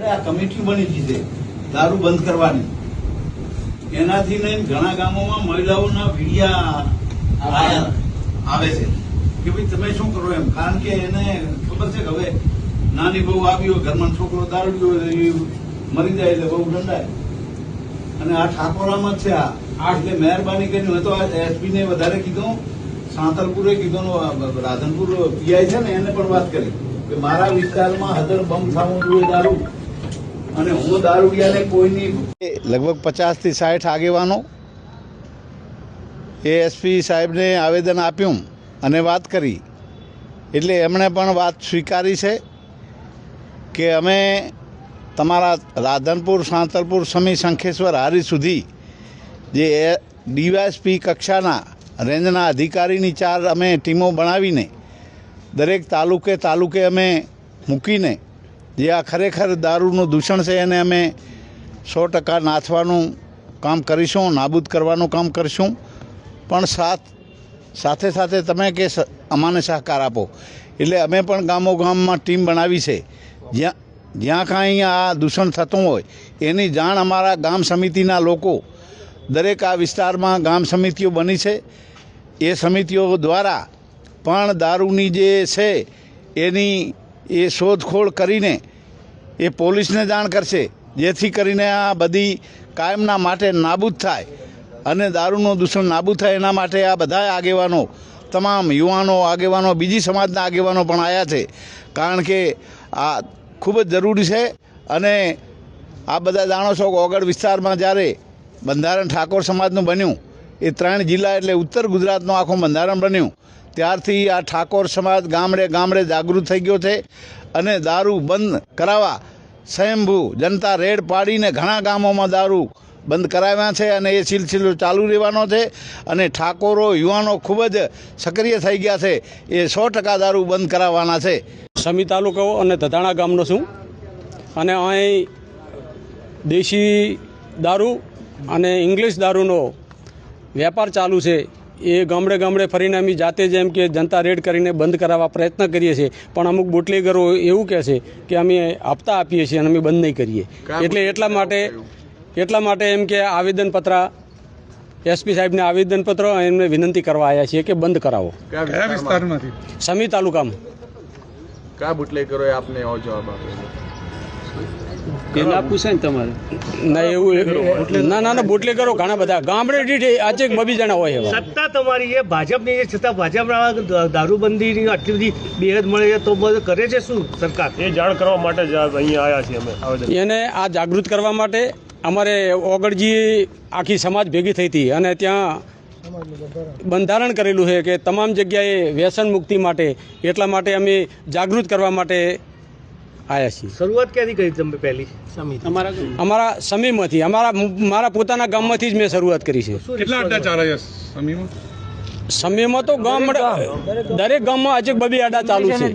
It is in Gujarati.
એટલે આ કમિટી બની છે દારૂ બંધ કરવાની. એનાથી લઈને ઘણા ગામોમાં મહિલાઓના વિડિયા આવે છે કે ભાઈ તમે શું કરો એમ, કારણ કે એને ખબર છે કે હવે નાની બહુ આવી હોય, ઘરમાં છોકરો દારૂડિયો હોય, મરી જાય એટલે બહુ દંડાય. અને આ ઠાકોરામાં જ છે આ. એટલે મહેરબાની કરીને મેં તો આ એસપી ને વધારે કીધું, સાંતલપુરે કીધું, રાધનપુર પીઆઈ છે ને એને પણ વાત કરી કે મારા વિસ્તારમાં હદર બંધ થવું જોઈએ દારૂ, અને હું દારૂડિયાને કોઈની લગભગ 50 થી 60 આગેવાનો એસપી સાહેબને આવેદન આપ્યું અને વાત કરી. એટલે એમણે પણ વાત સ્વીકારી છે કે અમે તમારા રાધનપુર, સાંતલપુર, સમી, શંખેશ્વર, હારી સુધી જે ડીવાયએસપી કક્ષાના રેન્જના અધિકારીની 4 અમે ટીમો બનાવીને દરેક તાલુકે અમે મૂકીને જે આ ખરેખર દારૂનું દૂષણ છે એને અમે 100% નાથવાનું કામ કરીશું, નાબૂદ કરવાનું કામ કરીશું. પણ સાથે સાથે તમે કે અમાને સહકાર આપો એટલે અમે પણ ગામોગામમાં ટીમ બનાવી છે. જ્યાં કાંઈ આ દૂષણ થતું હોય એની જાણ અમારા ગામ સમિતિના લોકો, દરેક આ વિસ્તારમાં ગામ સમિતિઓ બની છે, એ સમિતિઓ દ્વારા પણ દારૂની જે છે એની એ શોધખોળ કરીને એ પોલીસને જાણ કરશે, જેથી કરીને આ બધી કાયમના માટે નાબૂદ થાય અને દારૂનું દૂષણ નાબૂદ થાય. એના માટે આ બધા આગેવાનો, તમામ યુવાનો આગેવાનો, બીજી સમાજના આગેવાનો પણ આવ્યા છે, કારણ કે આ ખૂબ જ જરૂરી છે. અને આ બધા જાણો છો કે ઓગળ વિસ્તારમાં જ્યારે બંધારણ ઠાકોર સમાજનું બન્યું, એ 3 જિલ્લા એટલે ઉત્તર ગુજરાતનું આખું બંધારણ બન્યું, ત્યારથી આ ઠાકોર સમાજ ગામડે જાગૃત થઈ ગયો છે. અને દારૂ બંધ કરાવવા સ્વયંભૂ જનતા રેડ પાડીને ઘણા ગામોમાં દારૂ બંધ કરાવ્યા છે, અને એ સિલસિલો ચાલુ રહેવાનો છે. અને ઠાકોરો, યુવાનો ખૂબ જ સક્રિય થઈ ગયા છે, એ 100% દારૂ બંધ કરાવવાના છે. સમી તાલુકો અને ધધાણા ગામનો છું, અને અહીં દેશી દારૂ અને ઇંગ્લિશ દારૂનો વેપાર ચાલુ છે. એ ગામડે ફરીને અમે જાતે જ એમ કે જનતા રેડ કરીને બંધ કરાવવા પ્રયત્ન કરીએ છીએ, પણ અમુક બોટલીગરો એવું કહે છે કે અમે હપ્તા આપીએ છીએ અને અમે બંધ નહીં કરીએ. એટલે એટલા માટે એમ કે આવેદનપત્ર એસપી સાહેબને આવેદનપત્ર એમને વિનંતી કરવા આવ્યા છીએ કે બંધ કરાવો. કયા વિસ્તારમાંથી? સમી તાલુકામાં. કયા બુટલેગરોએ આપને એવો જવાબ આપ્યો? પેલા પૂછે ને તમારે ના એવું ના બુટલેગરો ઘણા બધા ગામડે દીઠ આજે બબી જણા હોય. સત્તા તમારી એ ભાજપની એ છતાં ભાજપના દારૂબંધીની આટલી બધી બેહદ મળે છે તો બધું કરે છે શું સરકાર? એ જાણ કરવા માટે જ અહીંયા આવ્યા છીએ અમે આવેદન. એને આ જાગૃત કરવા માટે અમારે ઓગળજી આખી સમાજ ભેગી થઈ હતી, અને ત્યાં બંધારણ કરેલું છે કે તમામ જગ્યાએ વ્યસન મુક્તિ માટે, એટલા માટે અમે જાગૃત કરવા માટે આવ્યા છીએ. શરૂઆત ક્યાંથી કરી તમે પહેલી? અમારા સમીમાંથી, મારા પોતાના ગામમાંથી જ મેં શરૂઆત કરી છે. કેટલા અડ્ડા ચાલે છે સમીમાં? સમીમાં તો દરેક ગામમાં આજે બબી અડ્ડા ચાલુ છે.